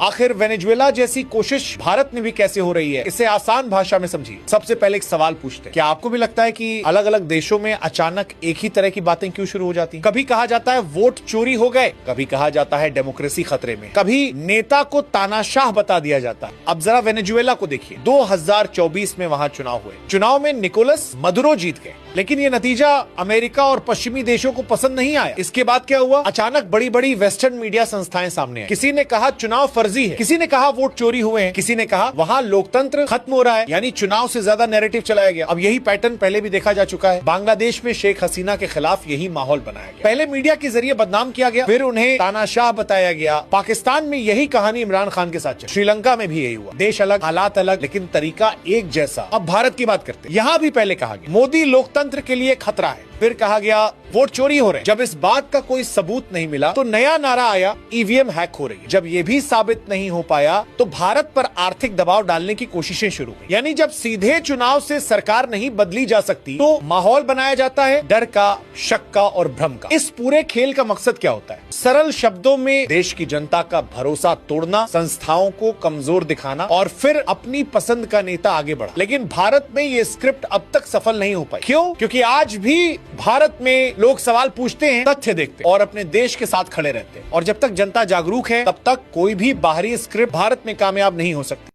आखिर वेनेजुएला जैसी कोशिश भारत में भी कैसे हो रही है, इसे आसान भाषा में समझिए। सबसे पहले एक सवाल पूछते हैं, क्या आपको भी लगता है कि अलग अलग देशों में अचानक एक ही तरह की बातें क्यों शुरू हो जाती हैं? कभी कहा जाता है वोट चोरी हो गए, कभी कहा जाता है डेमोक्रेसी खतरे में, कभी नेता को तानाशाह बता दिया जाता है। अब जरा वेनेजुएला को देखिए, 2024 में वहां चुनाव हुए। चुनाव में निकोलस मदुरो जीत गए, लेकिन ये नतीजा अमेरिका और पश्चिमी देशों को पसंद नहीं आया। इसके बाद क्या हुआ? अचानक बड़ी बड़ी वेस्टर्न मीडिया संस्थाएं सामने आई। किसी ने कहा चुनाव फर्जी है, किसी ने कहा वोट चोरी हुए हैं, किसी ने कहा वहां लोकतंत्र खत्म हो रहा है, यानी चुनाव से ज्यादा नैरेटिव चलाया गया। अब यही पैटर्न पहले भी देखा जा चुका है। बांग्लादेश में शेख हसीना के खिलाफ यही माहौल बनाया गया। पहले मीडिया के जरिए बदनाम किया गया, फिर उन्हें तानाशाह बताया गया। पाकिस्तान में यही कहानी इमरान खान के साथ चली, श्रीलंका में भी यही हुआ। देश अलग, हालात अलग, लेकिन तरीका एक जैसा। अब भारत की बात करते हैं। यहाँ भी पहले कहा गया मोदी लोकतंत्र के लिए खतरा है, फिर कहा गया वोट चोरी हो रहे हैं। जब इस बात का कोई सबूत नहीं मिला तो नया नारा आया ईवीएम हैक हो रही है। जब ये भी साबित नहीं हो पाया तो भारत पर आर्थिक दबाव डालने की कोशिशें शुरू हुई। यानी जब सीधे चुनाव से सरकार नहीं बदली जा सकती तो माहौल बनाया जाता है डर का, शक का और भ्रम का। इस पूरे खेल का मकसद क्या होता है? सरल शब्दों में देश की जनता का भरोसा तोड़ना, संस्थाओं को कमजोर दिखाना और फिर अपनी पसंद का नेता आगे बढ़ा। लेकिन भारत में ये स्क्रिप्ट अब तक सफल नहीं हो पाई। क्यों? क्योंकि आज भी भारत में लोग सवाल पूछते हैं, तथ्य देखते हैं और अपने देश के साथ खड़े रहते हैं। और जब तक जनता जागरूक है तब तक कोई भी बाहरी स्क्रिप्ट भारत में कामयाब नहीं हो सकती।